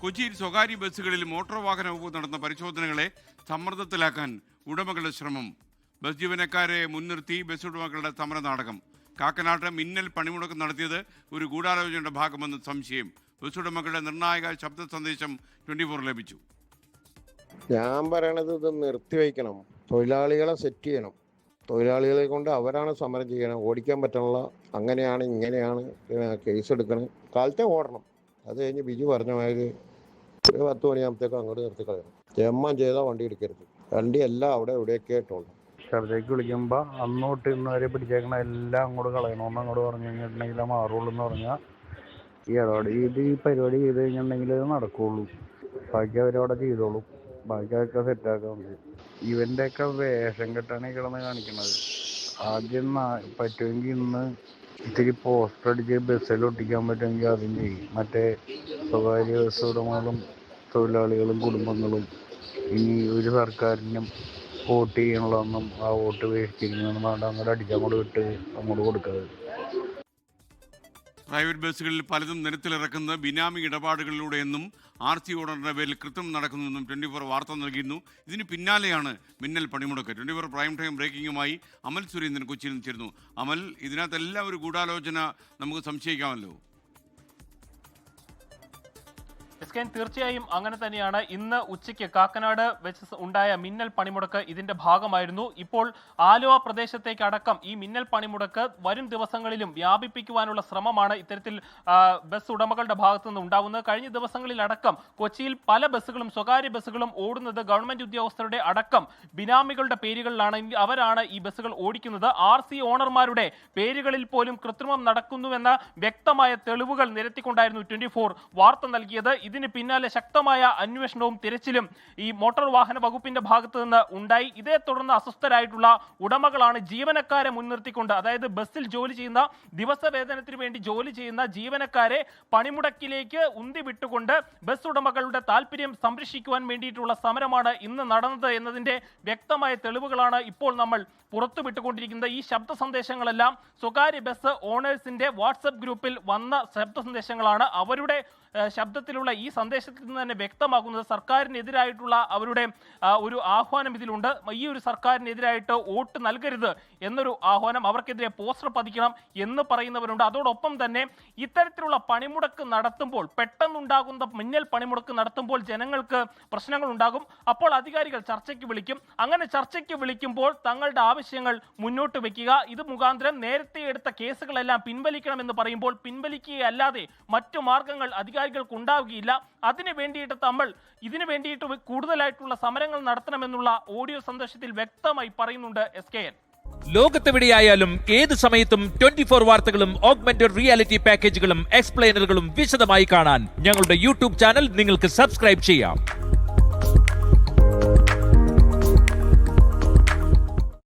കൊച്ചിയിൽ സ്വകാര്യ ബസ്സുകളിൽ മോട്ടോർ വാഹന വകുപ്പ് നടന്ന പരിശോധനകളെ സമ്മർദ്ദത്തിലാക്കാൻ ഉടമകളുടെ ശ്രമം. ബസ് ജീവനക്കാരെ മുൻനിർത്തി ബസ് ഉടമകളുടെ സമര നാടകം. കാക്കനാട്ട് മിന്നൽ പണിമുടക്ക് നടത്തിയത് ഒരു ഗൂഢാലോചനയുടെ ഭാഗമെന്ന് സംശയം. ബസ് ഉടമകളുടെ നിർണായക ശബ്ദ സന്ദേശം 24 ലഭിച്ചു. ഞാൻ പറയണത് ഇത് നിർത്തിവെക്കണം, തൊഴിലാളികളെ സെറ്റ് ചെയ്യണം. തൊഴിലാളികളെ കൊണ്ട് അവരാണ് സമരം ചെയ്യണം. ഓടിക്കാൻ പറ്റണല്ല, അങ്ങനെയാണ് ഇങ്ങനെയാണ് കേസ് എടുക്കണം. കാലത്തെ ഓടണം. അത് കഴിഞ്ഞ് ബിജു പറഞ്ഞ മാതിരി ഒരു 10 മണിയാകുമ്പോഴത്തേക്ക് അങ്ങോട്ട് നിർത്തിക്കളയണം. ജമ്മം ചെയ്താൽ വണ്ടി എടുക്കരുത്. വണ്ടി എല്ലാം അവിടെ എവിടെയൊക്കെ ആയിട്ടുള്ളൂ. ഷർജയ്ക്ക് വിളിക്കുമ്പോൾ അന്നോട്ട് ഇന്ന് വരെ പിടിച്ചേക്കണ എല്ലാം അങ്ങോട്ട് കളയണമെന്ന് അങ്ങോട്ട് പറഞ്ഞു കഴിഞ്ഞിട്ടുണ്ടെങ്കിൽ മാറുള്ളൂ എന്ന് പറഞ്ഞാൽ ഈ പരിപാടി ചെയ്ത് കഴിഞ്ഞിട്ടുണ്ടെങ്കിൽ ഇത് നടക്കുള്ളൂ. ബാക്കി അവരവിടെ ചെയ്തോളും. ബാക്കി അതൊക്കെ സെറ്റാക്കാൻ മതി. ഇവൻ്റെയൊക്കെ വേഷം കെട്ടാണ് കിടന്ന് കാണിക്കണത്. ആദ്യം പറ്റുമെങ്കിൽ ഇന്ന് ഇത്തിരി പോസ്റ്റർ അടിച്ച് ബസ്സിൽ ഒട്ടിക്കാൻ പറ്റുമെങ്കിൽ അതും ചെയ്യും. മറ്റേ സ്വകാര്യ ബസ് ഉടമകളും തൊഴിലാളികളും കുടുംബങ്ങളും ഇനി ഒരു സർക്കാരിനും വോട്ട് ചെയ്യണമൊന്നും ആ വോട്ട് വേസ്റ്റിരിക്കുന്നതെന്ന് പറഞ്ഞാൽ അങ്ങോട്ട് അടിച്ചങ്ങോട്ട് വിട്ട് അങ്ങോട്ട് കൊടുക്കാതെ. പ്രൈവറ്റ് ബസ്സുകളിൽ പലതും നിരത്തിലിറക്കുന്നത് ബിനാമി ഇടപാടുകളിലൂടെയെന്നും RC ഓർഡറിന്റെ പേരിൽ കൃത്യം നടക്കുന്നുവെന്നും 24 വാർത്ത നൽകിയിരുന്നു. ഇതിന് പിന്നാലെയാണ് മിന്നൽ പണിമുടക്ക്. 24 പ്രൈം ടൈം ബ്രേക്കിംഗുമായി അമൽ സുരേന്ദ്രൻ കൊച്ചിയിൽ നിന്ന് ചേരുന്നു. അമൽ, ഇതിനകത്തെല്ലാം ഒരു ഗൂഢാലോചന നമുക്ക് സംശയിക്കാമല്ലോ. തീർച്ചയായും അങ്ങനെ തന്നെയാണ്. ഇന്ന് ഉച്ചയ്ക്ക് കാക്കനാട് വെച്ച് ഉണ്ടായ മിന്നൽ പണിമുടക്ക് ഇതിന്റെ ഭാഗമായിരുന്നു. ഇപ്പോൾ ആലുവ പ്രദേശത്തേക്ക് അടക്കം ഈ മിന്നൽ പണിമുടക്ക് വരും ദിവസങ്ങളിലും വ്യാപിപ്പിക്കുവാനുള്ള ശ്രമമാണ് ഇത്തരത്തിൽ ബസ് ഉടമകളുടെ ഭാഗത്തു നിന്ന് ഉണ്ടാകുന്നത്. കഴിഞ്ഞ ദിവസങ്ങളിലടക്കം കൊച്ചിയിൽ പല ബസ്സുകളും സ്വകാര്യ ബസ്സുകളും ഓടുന്നത് ഗവൺമെന്റ് ഉദ്യോഗസ്ഥരുടെ അടക്കം ബിനാമികളുടെ പേരുകളിലാണ്. അവരാണ് ഈ ബസ്സുകൾ ഓടിക്കുന്നത്. RC ഓണർമാരുടെ പേരുകളിൽ പോലും കൃത്രിമം നടക്കുന്നുവെന്ന വ്യക്തമായ തെളിവുകൾ നിരത്തിക്കൊണ്ടായിരുന്നു 24 വാർത്ത നൽകിയത്. ഇതിന് പിന്നാലെ ശക്തമായ അന്വേഷണവും തിരച്ചിലും ഈ മോട്ടോർ വാഹന വകുപ്പിന്റെ ഭാഗത്ത് നിന്ന് ഉണ്ടായി. ഇതേ തുടർന്ന് അസ്വസ്ഥരായിട്ടുള്ള ഉടമകളാണ് ജീവനക്കാരെ മുൻനിർത്തിക്കൊണ്ട്, അതായത് ബസ്സിൽ ജോലി ചെയ്യുന്ന, ദിവസവേതനത്തിന് വേണ്ടി ജോലി ചെയ്യുന്ന ജീവനക്കാരെ പണിമുടക്കിലേക്ക് ഉന്തി വിട്ടുകൊണ്ട് ബസ് ഉടമകളുടെ താല്പര്യം സംരക്ഷിക്കുവാൻ വേണ്ടിയിട്ടുള്ള സമരമാണ് ഇന്ന് നടന്നത് എന്നതിന്റെ വ്യക്തമായ തെളിവുകളാണ് ഇപ്പോൾ നമ്മൾ പുറത്തുവിട്ടുകൊണ്ടിരിക്കുന്നത്. ഈ ശബ്ദ സന്ദേശങ്ങളെല്ലാം സ്വകാര്യ ബസ് ഓണേഴ്സിന്റെ വാട്സപ്പ് ഗ്രൂപ്പിൽ വന്ന ശബ്ദ സന്ദേശങ്ങളാണ്. അവരുടെ ശബ്ദത്തിലുള്ള ഈ സന്ദേശത്തിൽ നിന്ന് തന്നെ വ്യക്തമാകുന്നത് സർക്കാരിനെതിരായിട്ടുള്ള അവരുടെ ഒരു ആഹ്വാനം ഇതിലുണ്ട്. ഈ ഒരു സർക്കാരിനെതിരായിട്ട് വോട്ട് നൽകരുത് എന്നൊരു ആഹ്വാനം, അവർക്കെതിരെ പോസ്റ്റർ പതിക്കണം എന്ന് പറയുന്നവരുണ്ട്. അതോടൊപ്പം തന്നെ ഇത്തരത്തിലുള്ള പണിമുടക്ക് നടത്തുമ്പോൾ, പെട്ടെന്നുണ്ടാകുന്ന മിന്നൽ പണിമുടക്ക് നടത്തുമ്പോൾ ജനങ്ങൾക്ക് പ്രശ്നങ്ങൾ ഉണ്ടാകും. അപ്പോൾ അധികാരികൾ ചർച്ചയ്ക്ക് വിളിക്കും. അങ്ങനെ ചർച്ചയ്ക്ക് വിളിക്കുമ്പോൾ തങ്ങളുടെ ആവശ്യങ്ങൾ മുന്നോട്ട് വെക്കുക. ഇത് മുഖാന്തരം നേരത്തെ എടുത്ത കേസുകളെല്ലാം പിൻവലിക്കണമെന്ന് പറയുമ്പോൾ പിൻവലിക്കുകയല്ലാതെ മറ്റു മാർഗങ്ങൾ അധികാരികൾക്ക് ഉണ്ടാവുകയില്ല. ഇതിനു വേണ്ടിയിട്ട് കൂടുതലായിട്ടുള്ള സമരങ്ങൾ നടത്തണമെന്നുള്ള ഓഡിയോ സന്ദേശത്തിൽ വ്യക്തമായി പറയുന്നുണ്ട് SKN. ലോകത്തെവിടെയായാലും ഏത് സമയത്തും 24 വാർത്തകളും ഓഗ്മെന്റഡ് റിയാലിറ്റി പാക്കേജുകളും എക്സ്പ്ലെയിനറുകളും വിശദമായി കാണാൻ ഞങ്ങളുടെ YouTube ചാനൽ നിങ്ങൾക്ക് സബ്സ്ക്രൈബ് ചെയ്യാം.